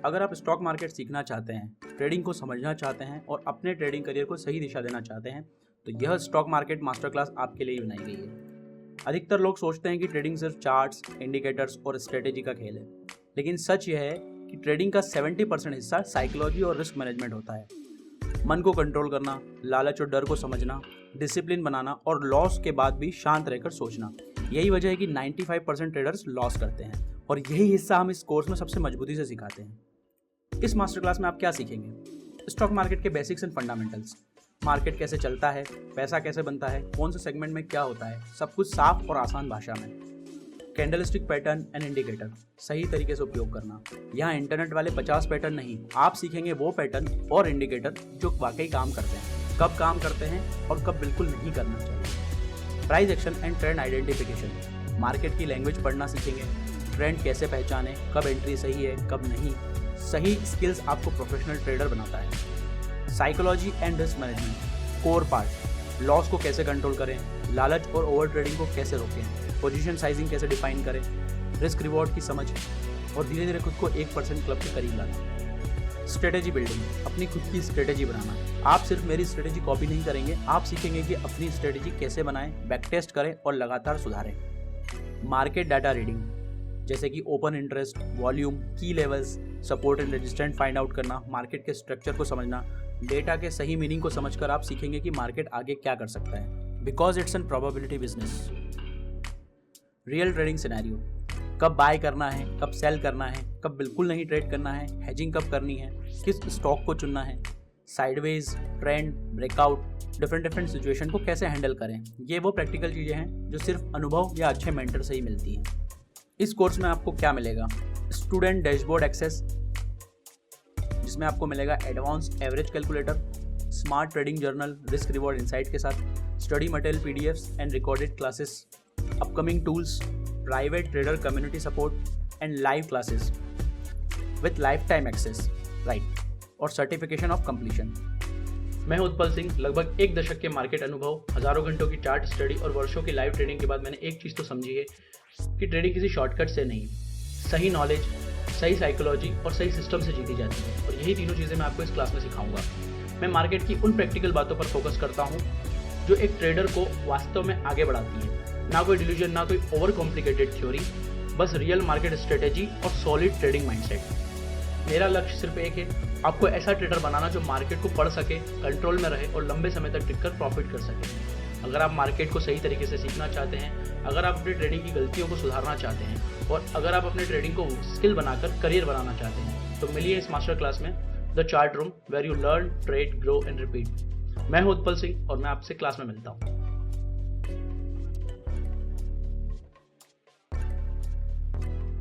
अगर आप stock market सीखना चाहते हैं, ट्रेडिंग को समझना चाहते हैं और अपने ट्रेडिंग करियर को सही दिशा देना चाहते हैं, तो यह स्टॉक मार्केट मास्टर क्लास आपके लिए ही बनाई गई है। अधिकतर लोग सोचते हैं कि ट्रेडिंग सिर्फ चार्ट्स, इंडिकेटर्स और स्ट्रेटेजी का खेल है, लेकिन सच यह है कि ट्रेडिंग का 70% हिस्सा साइकोलॉजी और रिस्क मैनेजमेंट होता है। मन को कंट्रोल करना, लालच और डर को समझना, डिसिप्लिन बनाना और लॉस के बाद भी शांत रहकर सोचना। यही वजह है कि 95% ट्रेडर्स लॉस करते हैं और यही हिस्सा हम इस कोर्स में सबसे मजबूती से सिखाते हैं। इस मास्टर क्लास में आप क्या सीखेंगे? स्टॉक मार्केट के बेसिक्स एंड फंडामेंटल्स, मार्केट कैसे चलता है, पैसा कैसे बनता है, कौन से सेगमेंट में क्या होता है, सब कुछ साफ और आसान भाषा में। कैंडलस्टिक पैटर्न एंड इंडिकेटर सही तरीके से उपयोग करना। यहाँ इंटरनेट वाले 50 पैटर्न नहीं, आप सीखेंगे वो पैटर्न और इंडिकेटर जो वाकई काम करते हैं, कब काम करते हैं और कब बिल्कुल नहीं करना चाहिए। Price action and trend identification, market की लैंग्वेज पढ़ना सीखेंगे, ट्रेंड कैसे पहचाने, कब एंट्री सही है कब नहीं। सही स्किल्स आपको प्रोफेशनल ट्रेडर बनाता है। Psychology and risk management core part, loss को कैसे कंट्रोल करें, लालच और ओवर ट्रेडिंग को कैसे रोकें, पोजीशन साइजिंग कैसे डिफाइन करें, रिस्क रिवॉर्ड की समझ और धीरे धीरे खुद को 1% क्लब के करीब लाना। स्ट्रेटेजी बिल्डिंग, अपनी खुद की स्ट्रेटेजी बनाना। आप सिर्फ मेरी स्ट्रेटेजी कॉपी नहीं करेंगे, आप सीखेंगे कि अपनी स्ट्रेटेजी कैसे बनाएं, बैक टेस्ट करें और लगातार सुधारें। मार्केट डाटा रीडिंग, जैसे कि ओपन इंटरेस्ट, वॉल्यूम, की levels, support and resistance find out करना, मार्केट के स्ट्रक्चर को समझना, डेटा के सही मीनिंग को समझकर आप सीखेंगे कि मार्केट आगे क्या कर सकता है। Because it's an probability business. Real trading scenario, कब बाय करना है, कब सेल करना है, कब बिल्कुल नहीं ट्रेड करना है, हेजिंग कब करनी है, किस स्टॉक को चुनना है, sideways, trend, breakout, different situation को कैसे हैंडल करें। ये वो प्रैक्टिकल चीज़ें हैं जो सिर्फ अनुभव या अच्छे मेंटर से ही मिलती हैं। इस कोर्स में आपको क्या मिलेगा? स्टूडेंट डैशबोर्ड एक्सेस, जिसमें आपको मिलेगा advance average calculator, smart trading journal risk reward insight के साथ, study material PDFs and recorded classes, upcoming tools, private trader community support and live classes with life time access right और certification of completion. मैं हूं उत्पल सिंह। लगभग 1 दशक के market अनुभव, हजारों घंटों की चार्ट स्टडी और वर्षों की लाइव ट्रेडिंग के बाद मैंने एक चीज़ तो समझी है कि ट्रेडिंग किसी शॉर्टकट से नहीं, सही नॉलेज, सही साइकोलॉजी और सही सिस्टम से जीती जाती है। और यही तीनों चीज़ें मैं आपको इस क्लास में सिखाऊंगा। मैं मार्केट की उन प्रैक्टिकल बातों पर फोकस करता हूँ जो एक ट्रेडर को वास्तव में आगे बढ़ाती है। ना कोई डिल्यूजन, ना कोई ओवर कॉम्प्लिकेटेड थ्योरी, बस रियल मार्केट स्ट्रेटेजी और सॉलिड ट्रेडिंग माइंडसेट। मेरा लक्ष्य सिर्फ एक है, आपको ऐसा ट्रेडर बनाना जो मार्केट को पढ़ सके, कंट्रोल में रहे और लंबे समय तक टिककर प्रॉफिट कर सके। अगर आप मार्केट को सही तरीके से सीखना चाहते हैं, अगर आप अपनी ट्रेडिंग की गलतियों को सुधारना चाहते हैं और अगर आप अपने ट्रेडिंग को स्किल बनाकर करियर बनाना चाहते हैं, तो मिलिए इस मास्टर क्लास में, the chart room, where you learn, trade, grow and repeat. मैं हूं उत्पल सिंह और मैं आपसे क्लास में मिलता हूं।